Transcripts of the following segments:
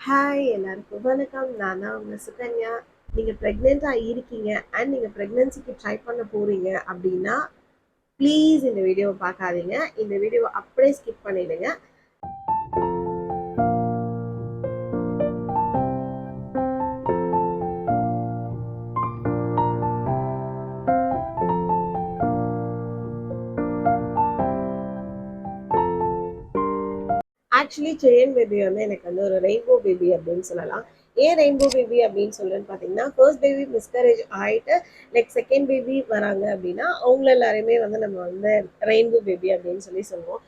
Hi எல்லாருக்கும் வணக்கம். நான் தான் உங்க சுகன்யா. நீங்க பிரெக்னென்ட்டா இருக்கீங்க அண்ட் நீங்க பிரெக்னன்சிக்கு ட்ரை பண்ண போறீங்க அப்படின்னா ப்ளீஸ் இந்த வீடியோவை பார்க்காதீங்க. இந்த வீடியோவை அப்படியே ஸ்கிப் பண்ணிடுங்க. ஆக்சுவலி செயின் பேபி வந்து எனக்கு வந்து ஒரு ரெயின்போ பேபி அப்படின்னு சொல்லலாம். ஏன் ரெயின்போ பேபி அப்படின்னு சொல்றேன்னு பார்த்தீங்கன்னா, ஃபர்ஸ்ட் பேபி மிஸ்கரேஜ் ஆயிட்டு செகண்ட் பேபி வராங்க அப்படின்னா அவங்கள எல்லாருமே வந்து நம்ம வந்து ரெயின்போ பேபி அப்படின்னு சொல்லுவோம்.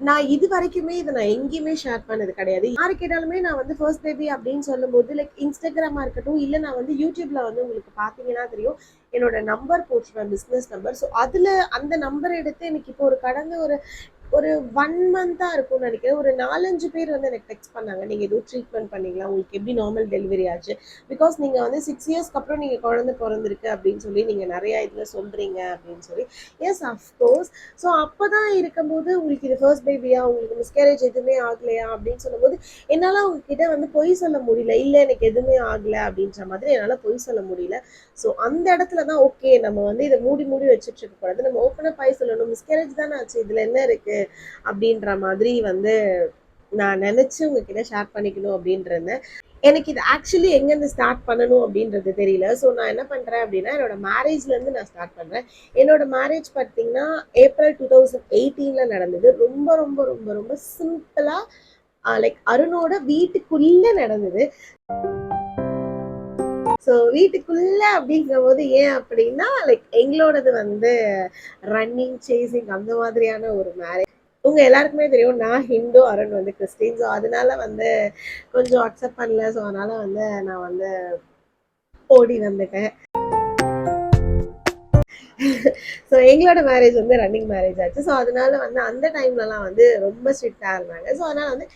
நான் இது வரைக்குமே இதை நான் எங்கேயுமே ஷேர் பண்ணது கிடையாது. யாரு கேட்டாலுமே நான் வந்து ஃபர்ஸ்ட் பேபி அப்படின்னு சொல்லும்போது இன்ஸ்டாகிராமா இருக்கட்டும், இல்லை நான் வந்து யூடியூப்ல வந்து உங்களுக்கு பார்த்தீங்கன்னா தெரியும், என்னோட நம்பர் போட்டுருவேன், பிஸ்னஸ் நம்பர். ஸோ அதில் அந்த நம்பர் எடுத்து எனக்கு இப்போ ஒரு கடந்த ஒரு ஒரு 1 மந்த்தா இருக்கும்னு நினைக்கிறேன். ஒரு 4, 5 பேர் வந்து எனக்கு டெக்ஸ்ட் பண்ணாங்க. நீங்க எதுவும் ட்ரீட்மெண்ட் பண்ணீங்களா? உங்களுக்கு எப்படி நார்மல் டெலிவரி ஆச்சு? பிகாஸ் நீங்க வந்து 6 இயர்ஸ்க்கு அப்புறம் நீங்க குழந்தை பொறந்திருக்கு அப்படின்னு சொல்லி நீங்க நெறைய இதுல சொல்றீங்க அப்படின்னு சொல்லி. Yes of course. ஸோ அப்பதான் இருக்கும்போது உங்களுக்கு இது ஃபர்ஸ்ட் பேபியா? உங்களுக்கு மிஸ்கேரேஜ் எதுவுமே ஆகலையா? அப்படின்னு சொல்லும்போது என்னால அவங்க கிட்ட வந்து பொய் சொல்ல முடியல. இல்ல எனக்கு எதுவுமே ஆகல அப்படின்ற மாதிரி என்னால பொய் சொல்ல முடியல. ஸோ அந்த இடத்துல தான் ஓகே, நம்ம வந்து இதை மூடி மூடி வச்சுட்டு இருக்க கூடாது. நம்ம ஓப்பனா போய் சொல்லணும். மிஸ்கேரேஜ் தானே ஆச்சு, இதுல என்ன இருக்கு அப்படின்ற மாதிரி வந்து நான் நினைச்சு உங்ககிட்ட ஷேர் பண்ணிக்கணும் அப்படின்னு இருந்தேன். எனக்கு இது ஆக்சுவலி எங்கேருந்து ஸ்டார்ட் பண்ணணும் அப்படின்றது தெரியல. ஸோ நான் என்ன பண்றேன் அப்படின்னா, என்னோட மேரேஜ்ல இருந்து நான் ஸ்டார்ட் பண்றேன். என்னோட மேரேஜ் பார்த்தீங்கன்னா ஏப்ரல் 2018 நடந்தது. ரொம்ப ரொம்ப ரொம்ப ரொம்ப சிம்பிளா அருணோட வீட்டுக்குள்ள நடந்தது. ஸோ வீட்டுக்குள்ள அப்படிங்கிற போது ஏன் அப்படின்னா எங்களோடது வந்து ரன்னிங் சேசிங் அந்த மாதிரியான ஒரு மேரேஜ். உங்க எல்லாருக்குமே தெரியும், நான் ஹிந்து, அருண் வந்து கிறிஸ்டின். ஸோ அதனால வந்து கொஞ்சம் அக்செப்ட் பண்ணல. ஸோ அதனால வந்து நான் வந்து ஓடி வந்துட்டேன். ஸோ எங்களோட மேரேஜ் வந்து ரன்னிங் மேரேஜ் ஆச்சு. ஸோ அதனால வந்து அந்த டைம்லலாம் வந்து ரொம்ப ஸ்ட்ரிக்டா இருந்தாங்க. ஸோ அதனால வந்து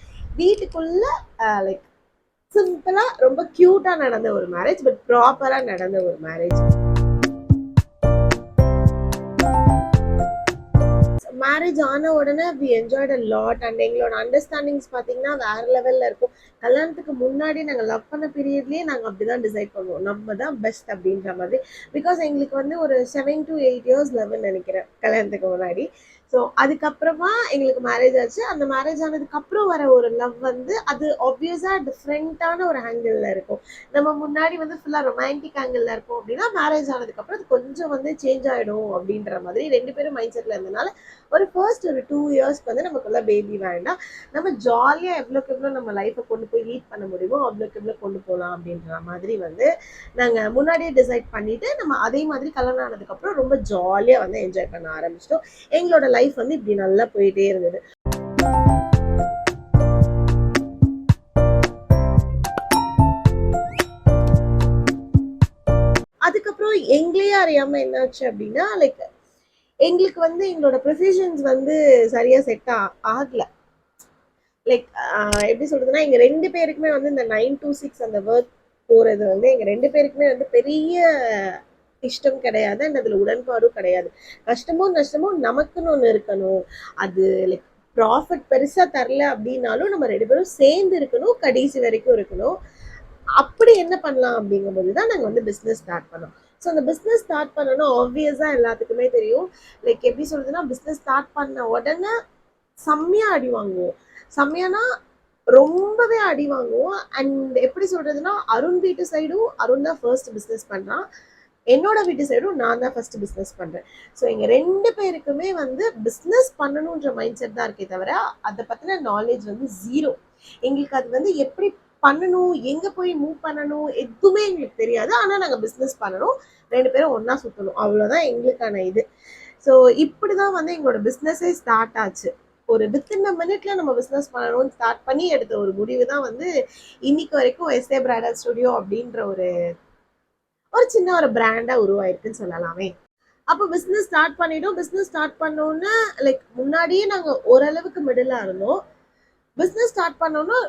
வீட்டுக்குள்ள லைக் சிம்பிளா ரொம்ப கியூட்டா நடந்த ஒரு மேரேஜ், பட் ப்ராப்பரா நடந்த ஒரு மேரேஜ். மேரேஜ் ஆன உடனே we enjoyed a lot and எங்களோட அண்டர்ஸ்டாண்டிங்ஸ் பார்த்தீங்கன்னா வேற லெவல்ல இருக்கும். கல்யாணத்துக்கு முன்னாடி நாங்கள் லவ் பண்ண பீரியட்லேயே நாங்கள் அப்படிதான் டிசைட் பண்ணுவோம், நம்ம தான் பெஸ்ட் அப்படின்ற மாதிரி. பிகாஸ் எங்களுக்கு வந்து ஒரு 7 to 8 இயர்ஸ் லவ்னு நினைக்கிறேன் கல்யாணத்துக்கு முன்னாடி. ஸோ அதுக்கப்புறமா எங்களுக்கு மேரேஜ் ஆச்சு. அந்த மேரேஜ் ஆனதுக்கப்புறம் வர ஒரு லவ் வந்து அது ஆப்வியஸாக டிஃப்ரெண்ட்டான ஒரு ஆங்கிளில் இருக்கும். நம்ம முன்னாடி வந்து ஃபுல்லாக ரொமான்டிக் ஆங்கிளில் இருக்கும் அப்படின்னா, மேரேஜ் ஆனதுக்கப்புறம் அது கொஞ்சம் வந்து சேஞ்ச் ஆகிடும் அப்படின்ற மாதிரி 2 பேரும் மைண்ட் செட்டில் இருந்தனால ஒரு ஃபர்ஸ்ட் ஒரு 2 இயர்ஸ்க்கு வந்து நமக்குள்ள பேபி வேண்டாம், நம்ம ஜாலியாக எவ்வளோக்கு எவ்வளோ நம்ம லைஃப்பை கொண்டு போய் லீட் பண்ண முடியுமோ அவ்வளோக்கு எவ்வளோ கொண்டு போகலாம் அப்படின்ற மாதிரி வந்து நாங்கள் முன்னாடியே டிசைட் பண்ணிட்டு நம்ம அதே மாதிரி கல்யாணம் ஆனதுக்கப்புறம் ரொம்ப ஜாலியாக வந்து என்ஜாய் பண்ண ஆரம்பிச்சிட்டோம். எங்களோட லைஃப் வந்து இப்படி நல்லா போயிட்டே இருந்தது. அதுக்கப்புறம் எங்களையே அறியாம என்னாச்சு அப்படின்னா எங்களுக்கு வந்து எங்களோட ப்ரொஃபஷன்ஸ் வந்து சரியா செட் ஆகல. எப்படி சொல்றதுன்னா, எங்க 2 பேருக்குமே வந்து இந்த 9 to 6 அந்த ஒர்க் போறது வந்து எங்க 2 பேருக்குமே வந்து பெரிய இஷ்டம் கிடையாது. அண்ட் அதுல உடன்பாடும் கிடையாது. கஷ்டமோ நஷ்டமோ நமக்குன்னு ஒண்ணு இருக்கணும். அது ப்ராஃபிட் பெருசா தரல அப்படின்னாலும் நம்ம 2 பேரும் சேர்ந்து இருக்கணும், கடைசி வரைக்கும் இருக்கணும். அப்படி என்ன பண்ணலாம் அப்படிங்கும்போது தான் நாங்கள் வந்து பிஸ்னஸ் ஸ்டார்ட் பண்ணோம். ஸோ அந்த பிஸ்னஸ் ஸ்டார்ட் பண்ணணும் ஆப்வியஸாக எல்லாத்துக்குமே தெரியும். எப்படி சொல்றதுன்னா, பிஸ்னஸ் ஸ்டார்ட் பண்ண உடனே செம்மையா அடி வாங்குவோம். செம்மையானா ரொம்பவே அடி வாங்குவோம். அண்ட் எப்படி சொல்றதுன்னா, அருண் வீட்டு சைடும் அருண் தான் ஃபர்ஸ்ட் பிஸ்னஸ் பண்றான். என்னோட வீட்டு சைடும் நான் தான் ஃபர்ஸ்ட் பிஸ்னஸ் பண்றேன். ஸோ எங்க 2 பேருக்குமே வந்து பிஸ்னஸ் பண்ணணுன்ற மைண்ட் செட் தான் இருக்கே தவிர, அதை பத்தின நாலேஜ் வந்து ஜீரோ. எங்களுக்கு அது வந்து எப்படி பண்ணணும், எங்க போய் மூவ் பண்ணணும் எதுவுமே எங்களுக்கு தெரியாது. ஆனா நாங்க பிஸ்னஸ் பண்ணணும், 2 பேரும் ஒண்ணா சுத்தணும், அவ்வளவுதான் எங்களுக்கான இது. ஸோ இப்படிதான் வந்து எங்களோட பிஸ்னஸே ஸ்டார்ட் ஆச்சு. ஒரு வித்தின் அ மினிட்ல நம்ம பிஸ்னஸ் பண்ணணும்னு ஸ்டார்ட் பண்ணி எடுத்த ஒரு முடிவு தான் வந்து இன்னைக்கு வரைக்கும் எஸ்ஏ பிரைடல் ஸ்டுடியோ அப்படின்ற ஒரு ஒரு சின்ன ஒரு பிராண்டா உருவாயிருக்குன்னு சொல்லலாமே. அப்போ பிஸ்னஸ் ஸ்டார்ட் பண்ணிட்டோம். பிஸ்னஸ் ஸ்டார்ட் பண்ணோன்னே முன்னாடியே நாங்கள் ஓரளவுக்கு மிடிலா இருந்தோம். பிஸ்னஸ் ஸ்டார்ட் பண்ணோன்னா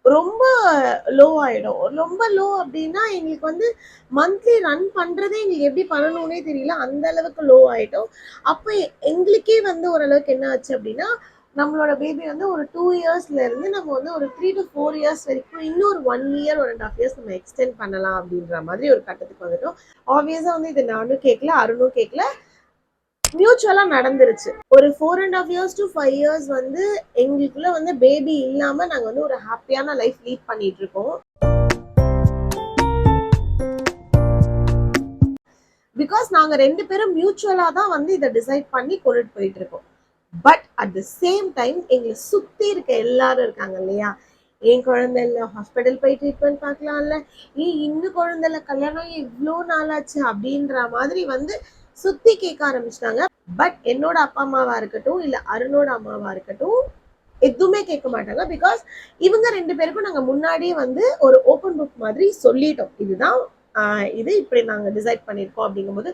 ரொம்ப லோ ஆயிடும். ரொம்ப லோ அப்படின்னா எங்களுக்கு வந்து மந்த்லி ரன் பண்றதே எங்களுக்கு எப்படி பண்ணணும்னே தெரியல. அந்த அளவுக்கு லோ ஆயிட்டோம். அப்போ எங்களுக்கே வந்து ஓரளவுக்கு என்ன ஆச்சு அப்படின்னா, நம்மளோட பேபி வந்து ஒரு 2 இயர்ஸ்ல இருந்து நம்ம வந்து ஒரு 3 to 4 இயர்ஸ் வரைக்கும் இன்னும் ஒரு 1 இயர் 1.5 இயர்ஸ் நம்ம எக்ஸ்டெண்ட் பண்ணலாம் அப்படின்ற மாதிரி ஒரு கட்டத்துக்கு வந்துட்டோம். ஆப்வியஸா வந்து இது நானும் கேட்கல, அருணும் கேட்கல, மியூச்சுவலா நடந்துருச்சு. ஒரு 4.5 இயர்ஸ் டு 5 இயர்ஸ் வந்து எங்களுக்குள்ள வந்து பேபி இல்லாம நாங்க வந்து ஒரு ஹாப்பியான லைஃப் லீட் பண்ணிட்டு இருக்கோம். பிகாஸ் நாங்க 2 பேரும் மியூச்சுவலா தான் வந்து இதை டிசைட் பண்ணி கொண்டுட்டு போயிட்டு இருக்கோம். But at the same time எங்களை சுத்தி இருக்க எல்லாரும் இருக்காங்க இல்லையா, என் குழந்தை இல்ல ஹாஸ்பிட்டல் போய் ட்ரீட்மெண்ட் பார்க்கலாம்ல, இன்னும் குழந்தை இல்ல கல்யாணம் இவ்வளோ நாளாச்சு அப்படின்ற மாதிரி வந்து சுத்தி கேட்க ஆரம்பிச்சிட்டாங்க. பட் என்னோட அப்பா அம்மாவா இருக்கட்டும் இல்ல அருணோட அம்மாவா இருக்கட்டும் எதுவுமே கேட்க மாட்டாங்க. பிகாஸ் இவங்க 2 பேருக்கும் நாங்க முன்னாடியே வந்து ஒரு ஓப்பன் புக் மாதிரி சொல்லிட்டோம், இதுதான் இது இப்படி நாங்க டிசைட் பண்ணிருக்கோம் அப்படிங்கும்போது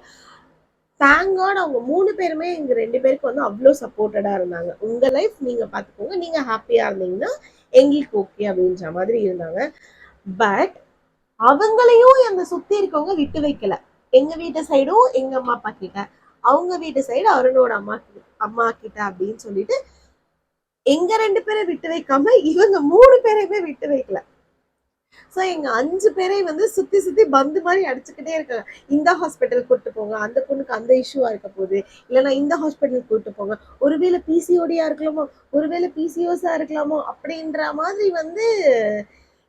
தேங்க் காட் அவங்க 3 பேருமே எங்க 2 பேருக்கு வந்து அவ்வளோ சப்போர்ட்டடா இருந்தாங்க. உங்க லைஃப் நீங்க பாத்துக்கோங்க, நீங்க ஹாப்பியா இருந்தீங்கன்னா எங்களுக்கு ஓகே அப்படின்ற மாதிரி இருந்தாங்க. பட் அவங்களையும் எங்க சுத்தி இருக்கவங்க விட்டு வைக்கல. எங்க வீட்டு சைடும் எங்க அம்மா அப்பா கிட்ட, அவங்க வீட்டு சைடு அருணோட அம்மா கிட்ட அப்படின்னு சொல்லிட்டு எங்க 2 பேரை விட்டு வைக்காம இவங்க 3 பேரையுமே விட்டு வைக்கல. ஸோ எங்க 5 பேரையும் வந்து சுத்தி சுத்தி பந்து மாதிரி அடிச்சுக்கிட்டே இருக்காங்க. இந்த ஹாஸ்பிட்டல் கூட்டு போங்க, அந்த பொண்ணுக்கு அந்த இஷ்யூவா இருக்க போகுது, இல்லைன்னா இந்த ஹாஸ்பிட்டல் கூட்டு போங்க, ஒருவேளை பிசிஓடியா இருக்கலாமோ, ஒருவேளை பிசிஓஸா இருக்கலாமோ அப்படின்ற மாதிரி வந்து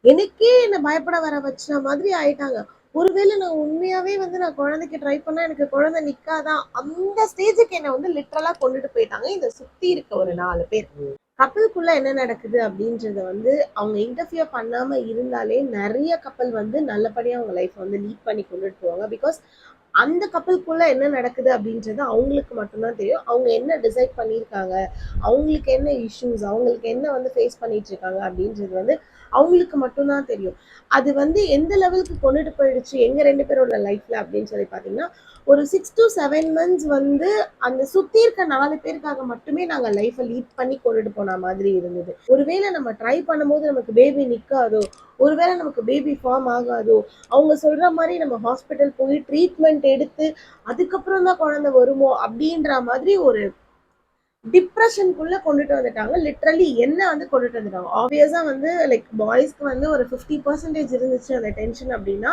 எனக்கே என்ன பயப்பட வர வச்ச மாதிரி ஆயிட்டாங்க. ஒருவேளை நான் உண்மையாவே வந்து நான் குழந்தைக்கு ட்ரை பண்ணா எனக்கு குழந்தை நிக்காதான், அந்த ஸ்டேஜுக்கு என்ன வந்து லிட்டரலா கொண்டுட்டு போயிட்டாங்க இந்த சுத்தி இருக்க ஒரு 4 பேர். கப்பலுக்குள்ள என்ன நடக்குது அப்படின்றத வந்து அவங்க இன்டர்ஃபியர் பண்ணாம இருந்தாலே நிறைய கப்பல் வந்து நல்லபடியா அவங்க லைஃப் வந்து லீட் பண்ணி கொண்டுட்டு போவாங்க. பிகாஸ் அந்த கப்பலுக்குள்ள என்ன நடக்குது அப்படின்றது அவங்களுக்கு மட்டும்தான் தெரியும். அவங்க என்ன டிசைட் பண்ணியிருக்காங்க, அவங்களுக்கு என்ன இஷ்யூஸ், அவங்களுக்கு என்ன வந்து ஃபேஸ் பண்ணிட்டு இருக்காங்க அப்படின்றது வந்து அவங்களுக்கு மட்டும்தான் தெரியும். அது வந்து எந்த லெவலுக்கு கொண்டுட்டு போயிடுச்சு எங்க 2 பேரோட லைஃப்ல அப்படின்னு சொல்லி பாத்தீங்கன்னா, ஒரு 6 to 7 months வந்து அந்த சுத்தி இருக்க 4 பேருக்காக மட்டுமே நாங்க லைஃப்பை லீட் பண்ணி கொண்டுட்டு போன மாதிரி இருந்தது. ஒருவேளை நம்ம ட்ரை பண்ணும்போது நமக்கு பேபி நிக்காதோ, ஒருவேளை நமக்கு பேபி ஃபார்ம் ஆகாதோ, அவங்க சொல்ற மாதிரி நம்ம ஹாஸ்பிட்டல் போய் ட்ரீட்மெண்ட் எடுத்து அதுக்கப்புறம் தான் குழந்தை வருமோ அப்படின்ற மாதிரி ஒரு டிப்ரெஷனுக்குள்ள கொண்டுட்டு வந்துட்டாங்க. லிட்ரலி என்ன வந்து கொண்டுட்டு வந்துட்டாங்க. ஆப்வியஸா வந்து லைக் பாய்ஸ்க்கு வந்து ஒரு 50% இருந்துச்சு அந்த டென்ஷன் அப்படின்னா,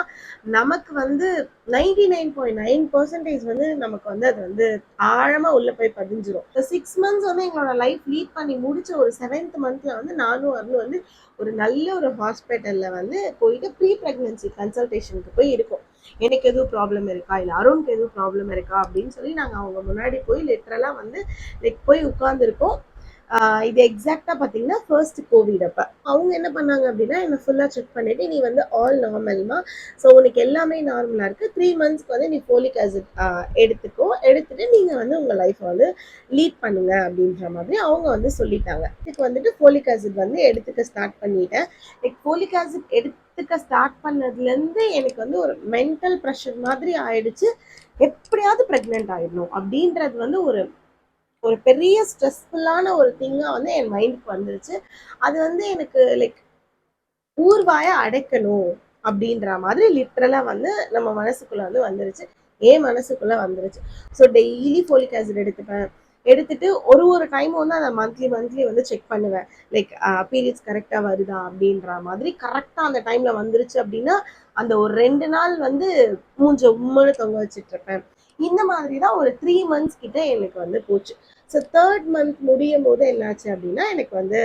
நமக்கு வந்து 99.9% வந்து நமக்கு வந்து அது வந்து ஆழமா உள்ள போய் பதிஞ்சிரும். 6 months வந்து எங்களோட லைஃப் லீட் பண்ணி முடிச்ச ஒரு 7th monthல வந்து நானும் அருணும் வந்து ஒரு நல்ல ஒரு ஹாஸ்பிட்டல்ல வந்து போயிட்டு ப்ரீ பிரெக்னன்சி கன்சல்டேஷனுக்கு போய் இருக்கோம். எனக்கு எதுவும் ப்ராப்ளம் இருக்கா, இல்லை அருணுக்கு எதுவும் ப்ராப்ளம் இருக்கா அப்படின்னு சொல்லி நாங்கள் அவங்க முன்னாடி போய் லிட்ரலாக வந்து லைக் போய் உட்காந்துருக்கோம். இது எக்ஸாக்டா பாத்தீங்கன்னா ஃபர்ஸ்ட் கோவிட் அப்ப அவங்க என்ன பண்ணாங்க அப்படின்னா என்ன ஃபுல்லா செக் பண்ணிட்டு நீ வந்து ஆல் நார்மல்மா, ஸோ உனக்கு எல்லாமே நார்மலா இருக்கு, 3 monthsக்கு வந்து நீ ஃபோலிக் ஆசிட் எடுத்துக்கோ, எடுத்துட்டு நீங்க வந்து உங்க லைஃப் வந்து லீட் பண்ணுங்க அப்படின்ற மாதிரி அவங்க வந்து சொல்லிட்டாங்க. இதுக்கு வந்துட்டு ஃபோலிக் ஆசிட் வந்து எடுத்துக்க ஸ்டார்ட் பண்ணிட்டேன். லைக் ஃபோலிக் ஆசிட் எடுத்துக்க ஸ்டார்ட் பண்ணதுல இருந்து எனக்கு வந்து ஒரு மென்டல் ப்ரெஷர் மாதிரி ஆயிடுச்சு. எப்படியாவது பிரெக்னென்ட் ஆயிடணும் அப்படின்றது வந்து ஒரு ஒரு பெரிய ஸ்ட்ரெஸ்ஃபுல்லான ஒரு திங்கா வந்து என் மைண்டுக்கு வந்துருச்சு. அது வந்து எனக்கு லைக் ஊர்வாய அடைக்கணும் அப்படின்ற மாதிரி லிட்ரலா வந்து நம்ம மனசுக்குள்ள வந்து வந்துருச்சு. ஏன் மனசுக்குள்ள வந்துருச்சு. ஸோ டெய்லி ஃபோலிக் ஆசிட் எடுத்துப்பேன். எடுத்துட்டு ஒரு டைம் வந்து அதை மந்த்லி வந்து செக் பண்ணுவேன். லைக் பீரியட்ஸ் கரெக்டா வருதா அப்படின்ற மாதிரி கரெக்டா அந்த டைம்ல வந்துருச்சு அப்படின்னா அந்த ஒரு 2 நாள் வந்து மூஞ்ச உம்முன்னு தொங்க வச்சுட்டு இருப்பேன். இந்த மாதிரி தான் ஒரு 3 months கிட்ட எனக்கு வந்து போச்சு. ஸோ 3rd month முடியும் போது என்னாச்சு அப்படின்னா எனக்கு வந்து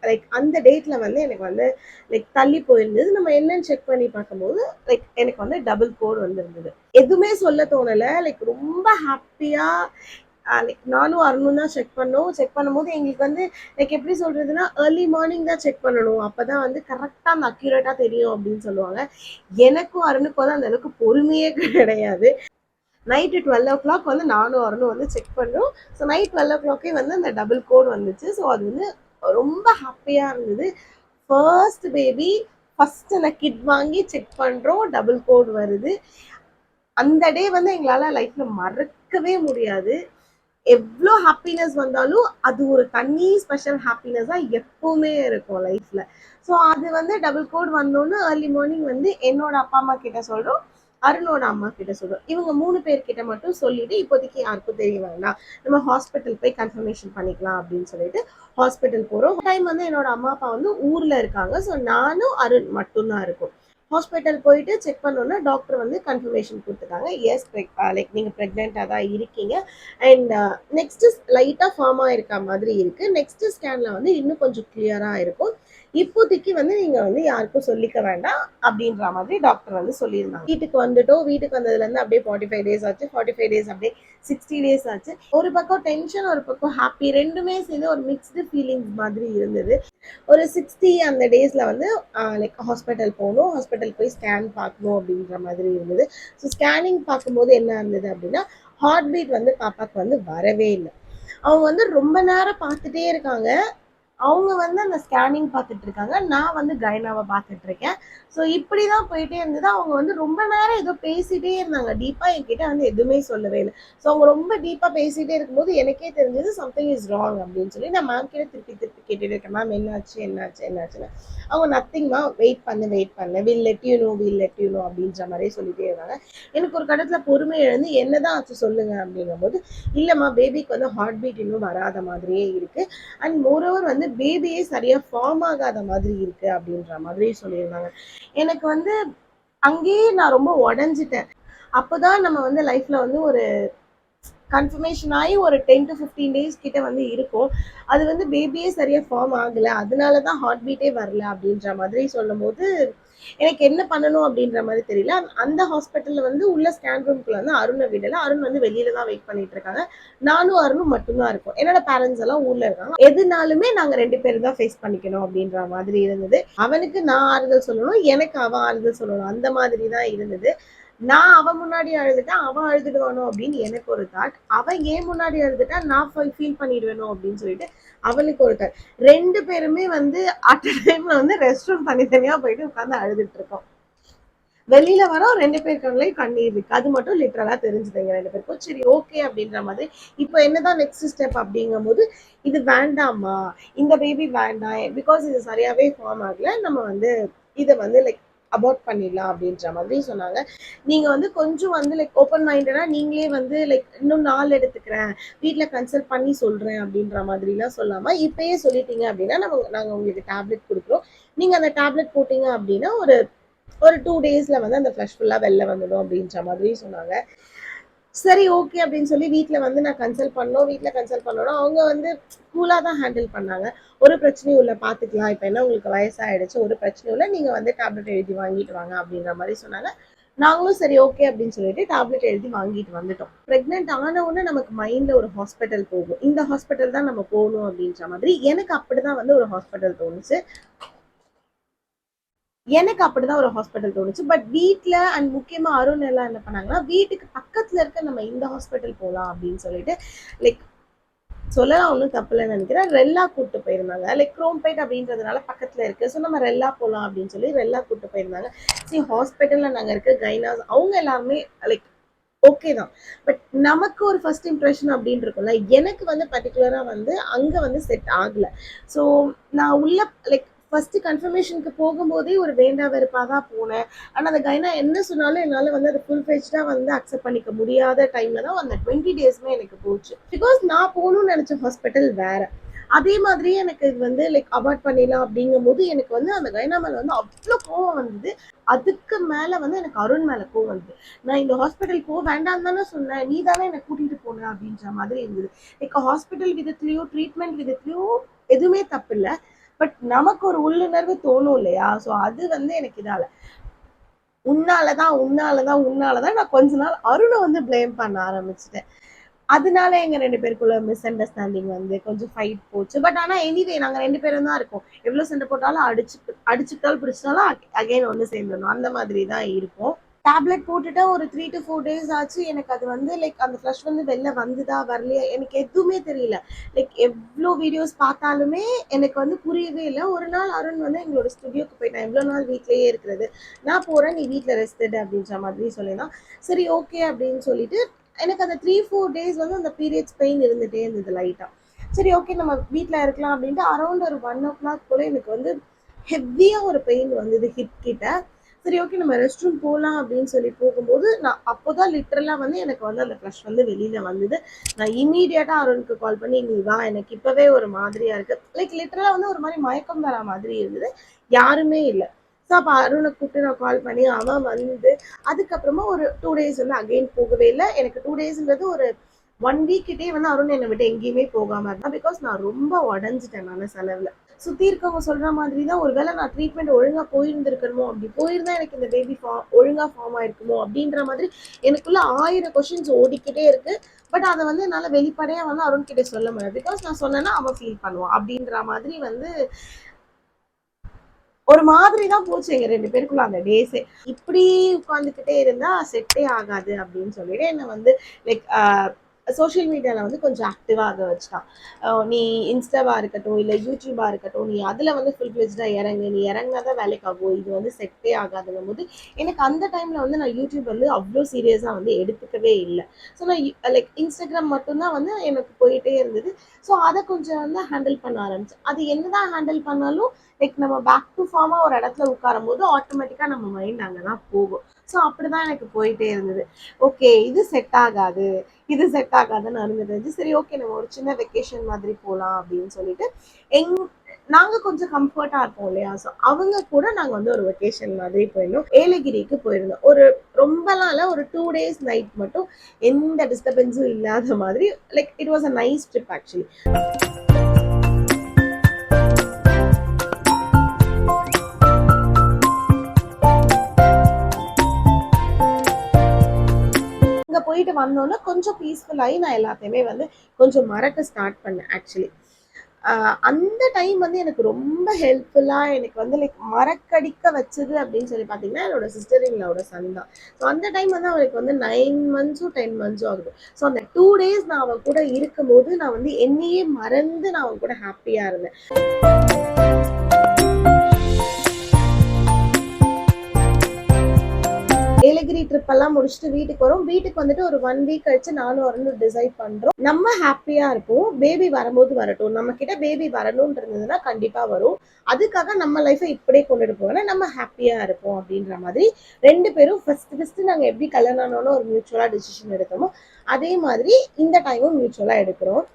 லைக் அந்த டேட்ல வந்து எனக்கு வந்து லைக் தள்ளி போயிருந்தது. நம்ம என்னன்னு செக் பண்ணி பார்க்கும்போது லைக் எனக்கு வந்து டபுள் கோட் வந்திருந்தது. எதுவுமே சொல்ல தோணலை. லைக் ரொம்ப ஹாப்பியா லைக் நானும் அருணும் தான் செக் பண்ணோம். செக் பண்ணும்போது எங்களுக்கு வந்து லைக் எப்படி சொல்றதுன்னா ஏர்லி மார்னிங் தான் செக் பண்ணணும், அப்பதான் வந்து கரெக்டா அந்த அக்யூரேட்டா தெரியும் அப்படின்னு சொல்லுவாங்க. எனக்கும் அருணுக்கும் வந்து அந்த அளவுக்கு பொறுமையே கிடையாது. நைட்டு 12 o'clock வந்து நானும் அருணும் வந்து செக் பண்ணோம். ஸோ நைட் 12 o'clock வந்து அந்த டபுள் கோட் வந்துச்சு. ஸோ அது வந்து ரொம்ப ஹாப்பியாக இருந்தது. ஃபர்ஸ்ட் பேபி ஃபர்ஸ்ட் அந்த கிட் வாங்கி செக் பண்ணுறோம், டபுள் கோட் வருது. அந்த டே வந்து எங்களால் லைஃப்பில் மறக்கவே முடியாது. எவ்வளோ ஹாப்பினஸ் வந்தாலும் அது ஒரு தனி ஸ்பெஷல் ஹாப்பினஸாக எப்பவுமே இருக்கும் லைஃப்பில். ஸோ அது வந்து டபுள் கோட் வந்தோன்னு ஏர்லி மார்னிங் வந்து என்னோட அப்பா அம்மா கிட்ட சொல்கிறோம். அருணோட அம்மா கிட்ட சொல்றோம். இவங்க 3 பேர்கிட்ட மட்டும் சொல்லிட்டு இப்போதைக்கு யாருக்கும் தெரிய வேண்டாம். நம்ம ஹாஸ்பிட்டல் போய் கன்ஃபர்மேஷன் பண்ணிக்கலாம் அப்படின்னு சொல்லிட்டு ஹாஸ்பிட்டல் போறோம். டைம் வந்து என்னோட அம்மா அப்பா வந்து ஊர்ல இருக்காங்க. ஸோ நானும் அருண் மட்டும் தான் இருக்கும். ஹாஸ்பிட்டல் போயிட்டு செக் பண்ணோன்னா டாக்டர் வந்து கன்ஃபர்மேஷன் கொடுத்துட்டாங்க. எஸ் லைக் நீங்க பிரெக்னெண்டா தான் இருக்கீங்க. அண்ட் நெக்ஸ்ட் லைட்டா ஃபார்ம் ஆயிருக்க மாதிரி இருக்கு. நெக்ஸ்ட் ஸ்கேன்ல வந்து இன்னும் கொஞ்சம் கிளியரா இருக்கும். இப்போதைக்கு வந்து நீங்க வந்து யாருக்கும் சொல்லிக்க வேண்டாம் அப்படின்ற மாதிரி டாக்டர் வந்து சொல்லியிருந்தாங்க. வீட்டுக்கு வந்துட்டோம். வீட்டுக்கு வந்ததுல இருந்து அப்படியே 45 டேஸ் ஆச்சு. 45 டேஸ் அப்படியே 60 டேஸ் ஆச்சு. ஒரு பக்கம் டென்ஷன், ஒரு பக்கம் ஹாப்பி, ரெண்டுமே சேர்ந்து ஒரு மிக்ஸ்டு ஃபீலிங்ஸ் மாதிரி இருந்தது. ஒரு 60 அந்த டேஸ்ல வந்து லைக் ஹாஸ்பிட்டல் போகணும், ஹாஸ்பிட்டல் போய் ஸ்கேன் பார்க்கணும் அப்படின்ற மாதிரி இருந்தது. ஸோ ஸ்கேனிங் பார்க்கும்போது என்ன இருந்தது அப்படின்னா, ஹார்ட் பீட் வந்து பாப்பாக்கு வந்து வரவே இல்லை. அவங்க வந்து ரொம்ப நேரம் பார்த்துட்டே இருக்காங்க. அவங்க வந்து அந்த ஸ்கேனிங் பார்த்துட்டு இருக்காங்க. நான் வந்து கைனாவை பார்த்துட்டு இருக்கேன். ஸோ இப்படி தான் போயிட்டே இருந்தது. அவங்க வந்து ரொம்ப நேரம் ஏதோ பேசிட்டே இருந்தாங்க. டீப்பாக என்கிட்ட வந்து எதுவுமே சொல்லவே இல்லை. ஸோ அவங்க ரொம்ப டீப்பாக பேசிட்டே இருக்கும்போது எனக்கே தெரிஞ்சது சம்திங் இஸ் ராங் அப்படின்னு சொல்லி நான் மேம் கிட்ட திருப்பி திருப்பி கேட்டுட்டு இருக்கேன். மேம் என்னாச்சு என்னாச்சு என்னாச்சுன்னு. அவங்க நத்திங்மா வெயிட் பண்ணு வில் லெட் யூ நோ அப்படின்ற மாதிரியே சொல்லிட்டே இருந்தாங்க. எனக்கு ஒரு கடத்தில் பொறுமை எழுந்து என்னதான் ஆச்சு சொல்லுங்க அப்படிங்கும்போது, இல்லைம்மா பேபிக்கு வந்து ஹார்ட் பீட் இன்னும் வராத மாதிரியே இருக்கு. அண்ட் மோரோவர் வந்து பேபியே சரியா ஃபார்ம் ஆகாத மாதிரி இருக்கு அப்படின்ற மாதிரி சொல்லியிருந்தாங்க. எனக்கு வந்து அங்கேயே நான் ரொம்ப உடஞ்சிட்டேன். அப்போதான் நம்ம வந்து லைஃப்ல வந்து ஒரு கன்ஃபர்மேஷன் ஆகி ஒரு 10 to 15 டேஸ் கிட்ட வந்து இருக்கும். அது வந்து பேபியே சரியா ஃபார்ம் ஆகல, அதனால தான் ஹார்ட் பீட்டே வரல அப்படின்ற மாதிரி சொல்லும் போது எனக்கு என்ன பண்ணணும் அப்படின்ற மாதிரி தெரியல. அந்த ஹாஸ்பிட்டல்ல வந்து உள்ள ஸ்கேன் ரூம்குள்ள வந்து அருணை விடல. அருண் வந்து வெளியில தான் வெயிட் பண்ணிட்டு இருக்காங்க. நானும் அருணும் மட்டும்தான் இருக்கும். என்னோட பேரண்ட்ஸ் எல்லாம் ஊர்ல இருக்காங்க. எதுனாலுமே நாங்க 2 பேரும் தான் ஃபேஸ் பண்ணிக்கணும் அப்படின்ற மாதிரி இருந்தது. அவனுக்கு நான் ஆறுதல் சொல்லணும், எனக்கு அவன் ஆறுதல் சொல்லணும், அந்த மாதிரி தான் இருந்தது. நான் அவன் முன்னாடி அழுதுட்டேன், அவன் அழுதுடுவானோ அப்படின்னு எனக்கு ஒரு தாட். அவன் ஏன் முன்னாடி அழுதுட்டா நான் ஃபீல் பண்ணிடுவேணும் அப்படின்னு சொல்லிட்டு அவனுக்கு ஒரு தாட். 2 பேருமே வந்து அட் அ டைம்ல வந்து ரெஸ்ட் ரூம் தனித்தனியா போயிட்டு உட்காந்து அழுதுட்டு இருக்கோம். வெளியில வரோம், 2 பேர் கண்ணுலயும் கண்ணீர் இருக்கு. அது மட்டும் லிட்டரலா தெரிஞ்சுதுங்க 2 பேருக்கும். சரி ஓகே அப்படின்ற மாதிரி. இப்போ என்னதான் நெக்ஸ்ட் ஸ்டெப் அப்படிங்கும் போது, இது வேண்டாமா, இந்த பேபி வேண்டாம், பிகாஸ் இது சரியாவே ஃபார்ம் ஆகல, நம்ம வந்து இதை வந்து லைக் அபார்ட் பண்ணிடலாம் அப்படின்ற மாதிரி சொன்னாங்க. நீங்க வந்து கொஞ்சம் வந்து லைக் ஓப்பன் மைண்டடா நீங்களே வந்து லைக் இன்னும் நாள் எடுத்துக்கிறேன், வீட்டுல கன்சல்ட் பண்ணி சொல்றேன் அப்படின்ற மாதிரி எல்லாம் சொல்லாம இப்பயே சொல்லிட்டீங்க அப்படின்னா நாங்க உங்களுக்கு டேப்லெட் கொடுக்குறோம். நீங்க அந்த டேப்லெட் போட்டீங்க அப்படின்னா ஒரு 2 டேஸ்ல வந்து அந்த ஃப்ளஷ் ஃபுல்லா வெளில வந்துடும் அப்படின்ற மாதிரி சொன்னாங்க. சரி ஓகே அப்படின்னு சொல்லி வீட்டில் வந்து நான் கன்சல்ட் பண்ணோம். வீட்டில் கன்சல்ட் பண்ணோன்னா அவங்க வந்து கூலாக தான் ஹேண்டில் பண்ணாங்க. ஒரு பிரச்சனையும் இல்லை, பார்த்துக்கலாம், இப்போ என்ன உங்களுக்கு வயசாகிடுச்சு, ஒரு பிரச்சனையும் இல்லை, நீங்கள் வந்து டேப்லெட் எழுதி வாங்கிட்டு வாங்க அப்படின்ற மாதிரி சொன்னாங்க. நாங்களும் சரி ஓகே அப்படின்னு சொல்லிட்டு டேப்லெட் எழுதி வாங்கிட்டு வந்துட்டோம். ப்ரெக்னென்ட் ஆன உடனே நமக்கு மைண்ட்ல ஒரு ஹாஸ்பிட்டல் போகும், இந்த ஹாஸ்பிட்டல் தான் நம்ம போகணும் அப்படின்ற மாதிரி எனக்கு அப்படிதான் வந்து ஒரு ஹாஸ்பிட்டல் தோணுச்சு. எனக்கு அப்படிதான் ஒரு ஹாஸ்பிட்டல் தோணுச்சு. பட் வீட்டில் அண்ட் முக்கியமா அருண் எல்லாம் என்ன பண்ணாங்கன்னா, வீட்டுக்கு பக்கத்துல இருக்க நம்ம இந்த ஹாஸ்பிட்டல் போகலாம் அப்படின்னு சொல்லிட்டு லைக் சொல்லலாம், ஒன்றும் தப்பு இல்லைன்னு நினைக்கிறேன். ரெல்லா கூப்பிட்டு போயிருந்தாங்க. லைக் குரோம்பேட் அப்படின்றதுனால பக்கத்துல இருக்கு, ஸோ நம்ம ரெல்லா போகலாம் அப்படின்னு சொல்லி ரெல்லா கூப்பிட்டு போயிருந்தாங்க. சரி ஹாஸ்பிட்டல்ல நாங்க இருக்க கைனாஸ் அவங்க எல்லாருமே லைக் ஓகே தான். பட் நமக்கு ஒரு ஃபர்ஸ்ட் இம்ப்ரெஷன் அப்படின்னு இருக்கும்ல, எனக்கு வந்து பர்டிகுலரா வந்து அங்க வந்து செட் ஆகல. ஸோ நான் உள்ள லைக் ஃபர்ஸ்ட் கன்ஃபர்மேஷனுக்கு போகும்போதே ஒரு வேண்டா வெறுப்பா தான் போனேன். ஆனா அந்த கைனா என்ன சொன்னாலும் என்னால வந்து அதை ஃபுல் ஃபெஜ்டா வந்து அக்செப்ட் பண்ணிக்க முடியாத டைம்ல தான் அந்த 20 டேஸ்மே எனக்கு போச்சு. பிகாஸ் நான் போகணும்னு நினைச்ச ஹாஸ்பிட்டல் வேற. அதே மாதிரி எனக்கு இது வந்து லைக் அவாய்ட் பண்ணிடலாம் அப்படிங்கும் போது எனக்கு வந்து அந்த கைனா மேல வந்து அவ்வளோ கோவம் வந்தது. அதுக்கு மேல வந்து எனக்கு அருண் மேல கோவம் வந்தது. நான் இந்த ஹாஸ்பிட்டல் போக வேண்டாம் தானே சொன்னேன், நீ தானே என்னை கூட்டிட்டு போன அப்படின்ற மாதிரி இருந்தது. லைக் ஹாஸ்பிட்டல் விதத்துலயோ ட்ரீட்மெண்ட் விதத்துலயோ எதுவுமே தப்பு இல்லை. பட் நமக்கு ஒரு உள்ளுணர்வு தோணும் இல்லையா, ஸோ அது வந்து எனக்கு இதால உன்னாலதான் நான் கொஞ்ச நாள் அருணை வந்து பிளேம் பண்ண ஆரம்பிச்சிட்டேன். அதனால எங்க 2 பேருக்குள்ள மிஸ் அண்டர்ஸ்டாண்டிங் வந்து கொஞ்சம் ஃபைட் போச்சு. பட் ஆனா எனிவே நாங்க 2 பேரும் தான் இருக்கோம். எவ்வளவு சண்டை போட்டாலும் அடிச்சுட்டாலும் பிடிச்சிட்டாலும் அகைன் ஒன்று சேர்ந்துடணும், அந்த மாதிரி தான் இருக்கும். டேப்லெட் போட்டுட்டு ஒரு 3 to 4 டேஸ் ஆச்சு. எனக்கு அது வந்து லைக் அந்த ஃப்ளஷ் வந்து வெளில வந்துதா வரலையா எனக்கு எதுவுமே தெரியல. லைக் எவ்வளோ வீடியோஸ் பார்த்தாலுமே எனக்கு வந்து புரியவே இல்லை. ஒரு நாள் அருண் வந்து எங்களோட ஸ்டுடியோக்கு போயிட்டான். எவ்வளோ நாள் வீட்லேயே இருக்கிறது, நான் போகிறேன், நீ வீட்டில் ரெஸ்ட் எடு அப்படின்ற மாதிரி சொல்லிதான். சரி ஓகே அப்படின்னு சொல்லிட்டு எனக்கு அந்த 3-4 டேஸ் வந்து அந்த பீரியட்ஸ் பெயின் இருந்துகிட்டே இருந்தது லைட்டாக. சரி ஓகே நம்ம வீட்டில் இருக்கலாம் அப்படின்ட்டு அரௌண்ட் ஒரு 1 o'clock போல் எனக்கு வந்து ஹெவியாக ஒரு பெயின் வந்தது ஹிப் கிட்ட. சரி ஓகே நம்ம ரெஸ்ட் ரூம் போகலாம் அப்படின்னு சொல்லி போகும்போது நான் அப்போதான் லிட்டரலாக வந்து எனக்கு வந்து அந்த ஃப்ளஷ் வந்து வெளியில வந்தது. நான் இமீடியட்டா அருணுக்கு கால் பண்ணி நீ வா எனக்கு இப்பவே ஒரு மாதிரியா இருக்கு, லைக் லிட்டரலா வந்து ஒரு மாதிரி மயக்கம் வர மாதிரி இருந்தது, யாருமே இல்லை. ஸோ அப்போ அருணை கூப்பிட்டு நான் கால் பண்ணி அவன் வந்து அதுக்கப்புறமா ஒரு 2 days வந்து அகெயின் போகவே இல்லை. எனக்கு 2 daysன்றது ஒரு 1 week கிட்டே வந்து அருண் என்னை விட்டு எங்கேயுமே போகாம இருந்தா. பிகாஸ் நான் ரொம்ப உடஞ்சிட்டேன் நான் செலவுல. சுத்தி இருக்கவங்க சொல்ற மாதிரி தான் ஒருவேளை நான் ட்ரீட்மெண்ட் ஒழுங்கா போயிருந்திருக்கணுமோ, அப்படி போயிருந்தா எனக்கு இந்த பேபி ஒழுங்கா ஃபார்ம் ஆயிருக்குமோ அப்படின்ற மாதிரி எனக்குள்ள 1000 கொஸ்டின்ஸ் ஓடிக்கிட்டே இருக்கு. பட் அதை வந்து என்னால வெளிப்படையா வந்து அருண் கிட்ட சொல்ல முடியாது. பிகாஸ் நான் சொன்னேன்னா அவன் ஃபீல் பண்ணுவான் அப்படின்ற மாதிரி வந்து ஒரு மாதிரி தான் போச்சு எங்க 2 பேருக்குள்ள அந்த டேஸே. இப்படி உட்காந்துக்கிட்டே இருந்தா செட்டே ஆகாது அப்படின்னு சொல்லிட்டு என்ன வந்து லைக் சோஷியல் மீடியாவில் வந்து கொஞ்சம் ஆக்டிவாக வச்சுட்டான். நீ இன்ஸ்டாவா இருக்கட்டும் இல்லை யூடியூபா இருக்கட்டும், நீ அதில் வந்து ஃபுல் ஃப்ளெஜ்டாக இறங்கு, நீ இறங்கினாதான் வேலைக்கு ஆகும், இது வந்து செட்டே ஆகாதுங்கும் போது எனக்கு அந்த டைமில் வந்து நான் யூடியூப் வந்து அவ்வளோ சீரியஸாக வந்து எடுத்துக்கவே இல்லை. ஸோ நான் லைக் இன்ஸ்டாகிராம் மட்டும்தான் வந்து எனக்கு போயிட்டே இருந்தது. ஸோ அதை கொஞ்சம் வந்து ஹேண்டில் பண்ண ஆரம்பிச்சேன். அது என்னதான் ஹேண்டில் பண்ணாலும் லைக் நம்ம பேக் டு ஃபார்மாக ஒரு இடத்துல உட்காரும் போது ஆட்டோமேட்டிக்காக நம்ம மைண்ட் அங்கே தான் போகும். ஸோ அப்படிதான் எனக்கு போயிட்டே இருந்தது. ஓகே இது செட் ஆகாது, இது செட் ஆகாதுன்னு அறிஞ்சிருந்துச்சு. சரி ஓகே நம்ம ஒரு சின்ன வெக்கேஷன் மாதிரி போகலாம் அப்படின்னு சொல்லிட்டு நாங்கள் கொஞ்சம் கம்ஃபர்ட்டாக இருப்போம் இல்லையா, ஸோ அவங்க கூட நாங்கள் வந்து ஒரு வெக்கேஷன் மாதிரி போயிருந்தோம். ஏலகிரிக்கு போயிருந்தோம். ஒரு ரொம்பலாம் இல்லை, ஒரு 2 days நைட் மட்டும் எந்த டிஸ்டர்பன்ஸும் இல்லாத மாதிரி. Like it was a nice trip actually. போயிட்டு வந்தோன்னா கொஞ்சம் பீஸ்ஃபுல்லாகி நான் எல்லாத்தையுமே வந்து கொஞ்சம் மறக்க ஸ்டார்ட் பண்ணேன் ஆக்சுவலி. அந்த டைம் வந்து எனக்கு ரொம்ப ஹெல்ப்ஃபுல்லாக எனக்கு வந்து லைக் மறக்கடிக்க வச்சது அப்படின்னு சொல்லி பார்த்தீங்கன்னா என்னோட சிஸ்டர் இன்லாவோட சன் தான். ஸோ அந்த டைம் வந்து அவளுக்கு வந்து 9 months 10 months ஆகுது. ஸோ அந்த 2 days நான் அவன் கூட இருக்கும்போது நான் வந்து என்னையே மறந்து நான் அவன் கூட ஹாப்பியாக இருந்தேன். ஏலகிரி ட்ரிப் எல்லாம் முடிச்சுட்டு வீட்டுக்கு வரும். வீட்டுக்கு வந்துட்டு ஒரு 1 week கழிச்சு நானும் வரணும் டிசைட் பண்றோம். நம்ம ஹாப்பியா இருப்போம், பேபி வரும்போது வரட்டும், நம்ம கிட்ட பேபி வரணும்னு இருந்ததுன்னா கண்டிப்பா வரும், அதுக்காக நம்ம லைஃபை இப்படியே கொண்டுட்டு போவோம்னா நம்ம ஹாப்பியா இருப்போம் அப்படின்ற மாதிரி 2 பேரும் ஃபர்ஸ்ட் நாங்க எப்படி கல்யாணம் ஆனோன்னு ஒரு மியூச்சுவலா டிசிஷன் எடுத்தோமோ அதே மாதிரி இந்த டைமும் மியூச்சுவலா எடுக்கிறோம்.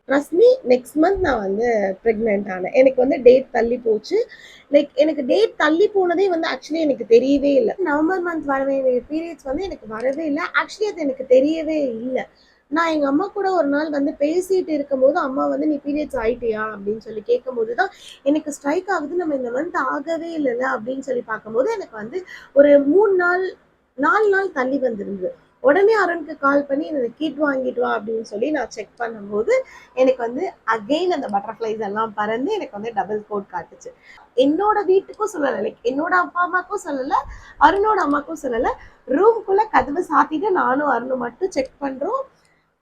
ட்ரஸ்ட் மீ நெக்ஸ்ட் மந்த் நான் வந்து ப்ரெக்னென்ட் ஆனேன். எனக்கு வந்து டேட் தள்ளி போச்சு. லைக் எனக்கு டேட் தள்ளி போனதே வந்து ஆக்சுவலி எனக்கு தெரியவே இல்லை. நவம்பர் மந்த் வர வேண்டிய பீரியட்ஸ் வந்து எனக்கு வரவே இல்லை. ஆக்சுவலி அது எனக்கு தெரியவே இல்லை. நான் எங்கள் அம்மா கூட ஒரு நாள் வந்து பேசிட்டு இருக்கும்போது அம்மா வந்து நீ பீரியட்ஸ் ஆயிட்டியா அப்படின்னு சொல்லி கேட்கும்போது தான் எனக்கு ஸ்ட்ரைக் ஆகுது, நம்ம இந்த மந்த் ஆகவே இல்லைல்ல அப்படின்னு சொல்லி பார்க்கும்போது எனக்கு வந்து ஒரு 4 நாள் தள்ளி வந்திருந்தது. உடனே அருணுக்கு கால் பண்ணி எனக்கு கிட் வாங்கிட்டு வா அப்படின்னு சொல்லி நான் செக் பண்ணும்போது எனக்கு வந்து அகெயின் அந்த பட்டர்ஃப்ளைஸ் எல்லாம் பறந்து எனக்கு வந்து டபுள் கோட் காட்டுச்சு. என்னோட வீட்டுக்கும் சொல்லலை, லைக் என்னோட அப்பா அம்மாக்கும் சொல்லலை, அருணோட அம்மாக்கும் சொல்லலை. ரூம்குள்ள கதவை சாத்திட்டு நானும் அருணும் மட்டும் செக் பண்றோம்.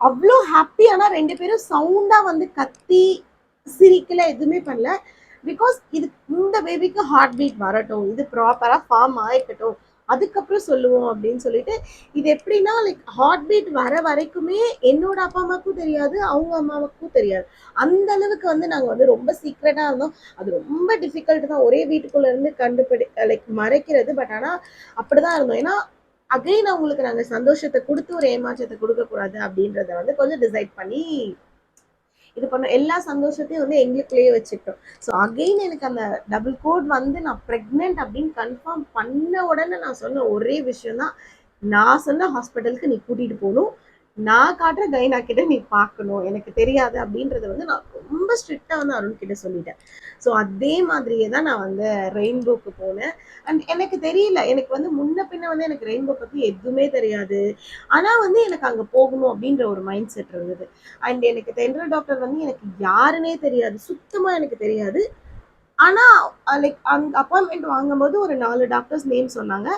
அவ்வளோ ஹாப்பி. ஆனால் 2 பேரும் சவுண்டா வந்து கத்தி சிரிக்கல, எதுவுமே பண்ணல. பிகாஸ் இது இந்த பேபிக்கு ஹார்ட் பீட் வரட்டும், இது ப்ராப்பரா ஃபார்ம் ஆயிக்கட்டும், அதுக்கப்புறம் சொல்லுவோம் அப்படின்னு சொல்லிட்டு. இது எப்படின்னா லைக் ஹார்ட் பீட் வர வரைக்குமே என்னோட அப்பா அம்மாவுக்கும் தெரியாது, அவங்க அம்மாவுக்கும் தெரியாது. அந்த அளவுக்கு வந்து நாங்கள் வந்து ரொம்ப சீக்ரெட்டா இருந்தோம். அது ரொம்ப டிஃபிகல்ட் தான் ஒரே வீட்டுக்குள்ள இருந்து லைக் மறைக்கிறது. பட் ஆனால் அப்படிதான் இருந்தோம். ஏன்னா அகைன் அவங்களுக்கு நாங்கள் சந்தோஷத்தை கொடுத்து ஒரு ஏமாற்றத்தை கொடுக்கக்கூடாது அப்படின்றத வந்து கொஞ்சம் டிசைட் பண்ணி இது பண்ண எல்லா சந்தோஷத்தையும் வந்து எங்களுக்குள்ளேயே வச்சுக்கிட்டோம். ஸோ அகெயின் எனக்கு அந்த டபுள் கோட் வந்து நான் ப்ரெக்னென்ட் அப்படின்னு கன்ஃபார்ம் பண்ண உடனே நான் சொன்ன ஒரே விஷயம் தான், நான் சொன்ன ஹாஸ்பிட்டலுக்கு நீ கூட்டிகிட்டு போகணும், நான் காட்டுற கைனா கிட்ட நீ பார்க்கணும், எனக்கு தெரியாது அப்படின்றத வந்து நான் ரொம்ப ஸ்ட்ரிக்டாக வந்து அருண் கிட்ட சொல்லிட்டேன். ஸோ அதே மாதிரியே தான் நான் வந்து ரெயின்போக்கு போனேன். அண்ட் எனக்கு தெரியல, எனக்கு வந்து முன்ன பின்ன வந்து எனக்கு ரெயின்போ பற்றி எதுவுமே தெரியாது. ஆனால் வந்து எனக்கு அங்கே போகணும் அப்படின்ற ஒரு மைண்ட் செட் இருந்தது. அண்ட் எனக்கு டென்டல் டாக்டர் வந்து எனக்கு யாருன்னே தெரியாது, சுத்தமாக எனக்கு தெரியாது. ஆனால் லைக் அங்கே அப்பாயின்மெண்ட் வாங்கும்போது ஒரு 4 டாக்டர்ஸ் நேம் சொன்னாங்க.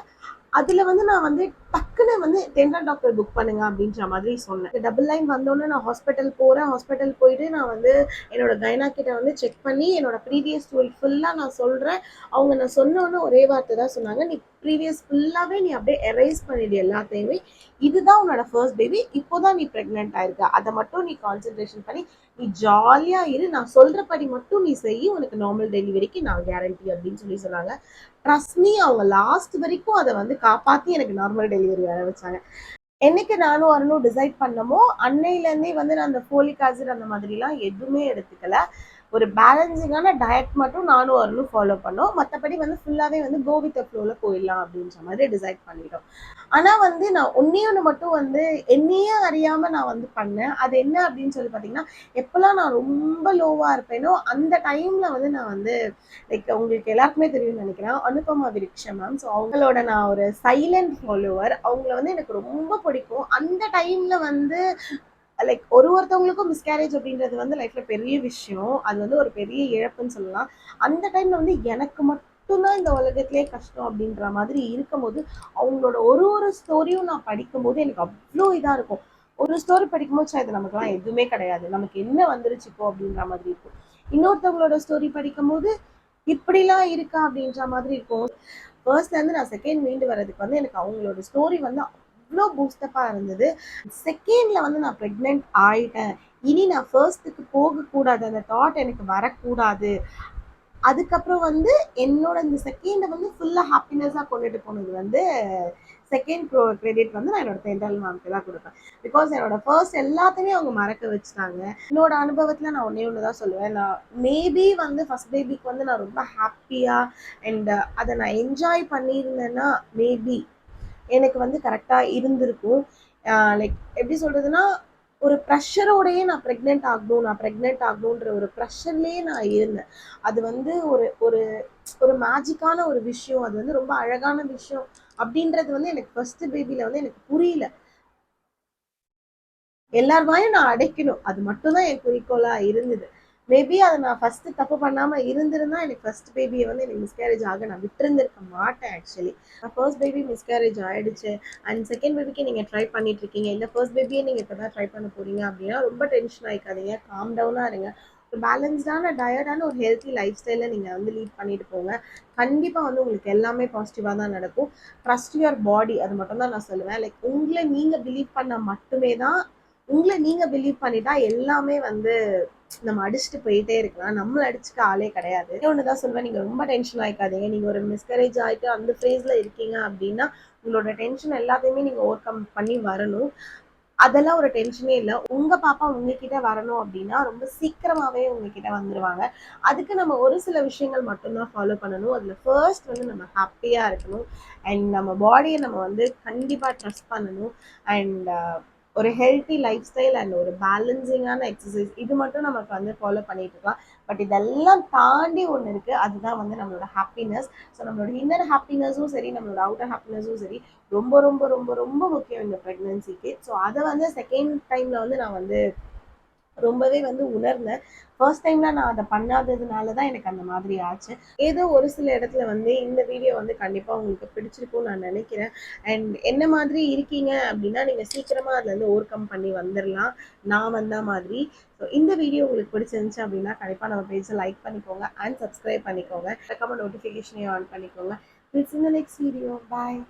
அதில் வந்து நான் வந்து டக்குன்னு வந்து டென்டல் டாக்டர் புக் பண்ணுங்க அப்படின்ற மாதிரி சொன்னேன். டபுள் லைன் வந்தோடனே நான் ஹாஸ்பிட்டல் போகிறேன். ஹாஸ்பிட்டல் போயிட்டு நான் வந்து என்னோட கைனா கிட்ட வந்து செக் பண்ணி என்னோட ப்ரீவியஸ் ஸ்டோரி ஃபுல்லாக நான் சொல்கிறேன். அவங்க நான் சொன்னோன்னே ஒரே வார்த்தை தான் சொன்னாங்க, நீ ப்ரீவியஸ் ஃபுல்லாகவே நீ அப்படியே எரேஸ் பண்ணிடு எல்லாத்தையுமே, இதுதான் உன்னோட ஃபர்ஸ்ட் பேபி, இப்போதான் நீ ப்ரெக்னென்ட் ஆயிருக்க, அதை மட்டும் நீ கான்சென்ட்ரேஷன் பண்ணி நீ ஜாலியா இரு, நான் சொல்றபடி மட்டும் நீ செய், உனக்கு நார்மல் டெலிவரிக்கு நான் கேரண்டி அப்படின்னு சொன்னாங்க. ட்ரஸ்ட் மீ, அவங்க லாஸ்ட் வரைக்கும் அதை வந்து காப்பாத்தி எனக்கு நார்மல் டெலிவரி வர வச்சாங்க. என்னைக்கு நானும் அருணும் டிசைட் பண்ணமோ அன்னையிலேருந்தே வந்து நான் அந்த ஃபோலிக் ஆசிட் அந்த மாதிரிலாம் எதுவுமே எடுத்துக்கல. ஒரு பேலன்சிங்கான டயட் மட்டும் நானும் அருணும் ஃபாலோ பண்ணோம். மற்றபடி வந்து ஃபுல்லாகவே வந்து கோ வித் த ஃப்ளோவில் போயிடலாம் அப்படின்ற மாதிரி டிசைட் பண்ணிட்டோம். ஆனால் வந்து நான் ஒன்று மட்டும் வந்து என்னையே அறியாமல் நான் வந்து பண்ணேன். அது என்ன அப்படின்னு சொல்லி பார்த்தீங்கன்னா, எப்போல்லாம் நான் ரொம்ப லோவாக இருப்பேனோ அந்த டைமில் வந்து நான் வந்து லைக் உங்களுக்கு எல்லாருக்குமே தெரியும்னு நினைக்கிறேன், அனுபமா விருக்ஷா மேம். ஸோ அவங்களோட நான் ஒரு சைலண்ட் ஃபாலோவர். அவங்கள வந்து எனக்கு ரொம்ப பிடிக்கும். அந்த டைம்ல வந்து லைக் ஒருத்தவங்களுக்கும் மிஸ்கேரேஜ் அப்படின்றது வந்து லைஃப்ல பெரிய விஷயம். அது வந்து ஒரு பெரிய இழப்புன்னு சொல்லலாம். அந்த டைம்ல வந்து எனக்கு மட்டும்தான் இந்த உலகத்திலே கஷ்டம் அப்படின்ற மாதிரி இருக்கும்போது அவங்களோட ஒரு ஸ்டோரியும் நான் படிக்கும்போது எனக்கு அவ்வளோ இதா இருக்கும். ஒரு ஸ்டோரி படிக்கும்போது இது நமக்குலாம் எதுவுமே கிடையாது, நமக்கு என்ன வந்துருச்சுக்கோ அப்படின்ற மாதிரி இருக்கும். இன்னொருத்தவங்களோட ஸ்டோரி படிக்கும்போது இப்படிலாம் இருக்கா அப்படின்ற மாதிரி இருக்கும். ஃபர்ஸ்ட்லேருந்து நான் செகண்ட் மீண்டு வர்றதுக்கு வந்து எனக்கு அவங்களோட ஸ்டோரி வந்து அவ்வளோ பூஸ்டப்பாக இருந்தது. செகண்டில் வந்து நான் ப்ரெக்னென்ட் ஆயிட்டேன், இனி நான் ஃபர்ஸ்ட்டுக்கு போகக்கூடாது, அந்த தாட் எனக்கு வரக்கூடாது. அதுக்கப்புறம் வந்து என்னோட இந்த செகண்டை வந்து ஃபுல்லாக ஹாப்பினஸாக கொண்டுட்டு போனது வந்து செகண்ட் கிரெடிட் வந்து நான் என்னோட தென்றல் மேம்க்கு தான் கொடுப்பேன். பிகாஸ் என்னோட ஃபர்ஸ்ட் எல்லாத்தையுமே அவங்க மறக்க வச்சுட்டாங்க. என்னோட அனுபவத்தில் நான் ஒன்று தான் சொல்லுவேன், நான் மேபி வந்து ஃபர்ஸ்ட் பேபிக்கு வந்து நான் ரொம்ப ஹாப்பியாக அண்ட் அதை நான் என்ஜாய் பண்ணியிருந்தேன்னா மேபி எனக்கு வந்து கரெக்டாக இருந்திருக்கும். லைக் எப்படி சொல்கிறதுனா, ஒரு ப்ரெஷரோடையே நான் ப்ரெக்னென்ட் ஆகணுன்ற ஒரு ப்ரெஷர்லேயே நான் இருந்தேன். அது வந்து ஒரு ஒரு ஒரு மேஜிக்கான ஒரு விஷயம், அது வந்து ரொம்ப அழகான விஷயம் அப்படின்றது வந்து எனக்கு ஃபர்ஸ்ட் பேபியில் வந்து எனக்கு புரியல. எல்லார் வாயும் நான் அடைக்கணும், அது மட்டும்தான் என் குறிக்கோளாக இருந்தது. மேபி அதை நான் ஃபஸ்ட்டு தப்பு பண்ணாமல் இருந்திருந்தா எனக்கு ஃபர்ஸ்ட் பேபியை வந்து எனக்கு மிஸ்கேரேஜ் ஆக நான் விட்டுருந்துருக்க மாட்டேன் ஆக்சுவலி. ஃபர்ஸ்ட் பேபி மிஸ்கேரேஜ் ஆகிடுச்சு அண்ட் செகண்ட் பேபிக்கு நீங்கள் ட்ரை பண்ணிட்டு இருக்கீங்க. இந்த ஃபர்ஸ்ட் பேபியை நீங்கள் இப்போ தான் ட்ரை பண்ண போகிறீங்க அப்படின்னா ரொம்ப டென்ஷன் ஆகிக்காதீங்க, காம் டவுனாக இருங்க. ஒரு பேலன்ஸ்டான டயர்டான ஒரு ஹெல்த்தி லைஃப் ஸ்டைலில் நீங்கள் வந்து லீட் பண்ணிட்டு போங்க. கண்டிப்பாக வந்து உங்களுக்கு எல்லாமே பாசிட்டிவாக தான் நடக்கும். ட்ரஸ்ட் யுவர் பாடி, அது மட்டும் தான் நான் சொல்லுவேன். லைக் உங்களை நீங்கள் பிலீவ் பண்ண மட்டுமே தான், உங்களை நீங்கள் பிலீவ் பண்ணிட்டா எல்லாமே வந்து நம்ம அடிச்சுட்டு போயிட்டே இருக்கலாம். நம்மள அடிச்சுக்க ஆளே கிடையாது. ஒண்ணுதான் சொல்லுவேன், நீங்க ரொம்ப டென்ஷன் ஆயிக்காதீங்க. நீங்க ஒரு மிஸ்கரேஜ் ஆயிட்டு அந்த ஃபேஸ்ல இருக்கீங்க அப்படின்னா உங்களோட டென்ஷன் எல்லாத்தையுமே நீங்க ஓவர் கம் பண்ணி வரணும். அதெல்லாம் ஒரு டென்ஷனே இல்லை. உங்க பாப்பா உங்ககிட்ட வரணும் அப்படின்னா ரொம்ப சீக்கிரமாவே உங்ககிட்ட வந்துருவாங்க. அதுக்கு நம்ம ஒரு சில விஷயங்கள் மட்டும்தான் ஃபாலோ பண்ணணும். அதுல ஃபர்ஸ்ட் வந்து நம்ம ஹாப்பியா இருக்கணும் அண்ட் நம்ம பாடியை நம்ம வந்து கண்டிப்பா ட்ரஸ்ட் பண்ணணும் அண்ட் ஒரு ஹெல்த்தி லைஃப் ஸ்டைல் அண்ட் ஒரு பேலன்சிங்கான எக்ஸசைஸ், இது மட்டும் நமக்கு வந்து ஃபாலோ பண்ணிட்டு இருக்கலாம். பட் இதெல்லாம் தாண்டி ஒன்று இருக்குது, அதுதான் வந்து நம்மளோட ஹாப்பினஸ். ஸோ நம்மளோட இன்னர் ஹாப்பினஸும் சரி, நம்மளோட அவுட்டர் ஹாப்பினஸும் சரி, ரொம்ப ரொம்ப ரொம்ப ரொம்ப முக்கியம் இந்த ப்ரெக்னன்சிக்கு. ஸோ அதை வந்து செகண்ட் டைமில் வந்து நான் வந்து ரொம்பவே வந்து உணர்ந்தேன். ஃபர்ஸ்ட் டைம்ல நான் அதை பண்ணாததுனால தான் எனக்கு அந்த மாதிரி ஆச்சு. ஏதோ ஒரு சில இடத்துல வந்து இந்த வீடியோ வந்து கண்டிப்பாக உங்களுக்கு பிடிச்சிருக்கும்னு நான் நினைக்கிறேன். அண்ட் என்ன மாதிரி இருக்கீங்க அப்படின்னா நீங்கள் சீக்கிரமாக அதுலேருந்து ஓவர் கம் பண்ணி வந்துடலாம், நான் வந்த மாதிரி. ஸோ இந்த வீடியோ உங்களுக்கு பிடிச்சிருந்துச்சு அப்படின்னா கண்டிப்பாக நம்ம பேஜை லைக் பண்ணிக்கோங்க அண்ட் சப்ஸ்கிரைப் பண்ணிக்கோங்க. மறக்காம நோட்டிஃபிகேஷனையும் ஆன் பண்ணிக்கோங்க. Till in the next video. Bye.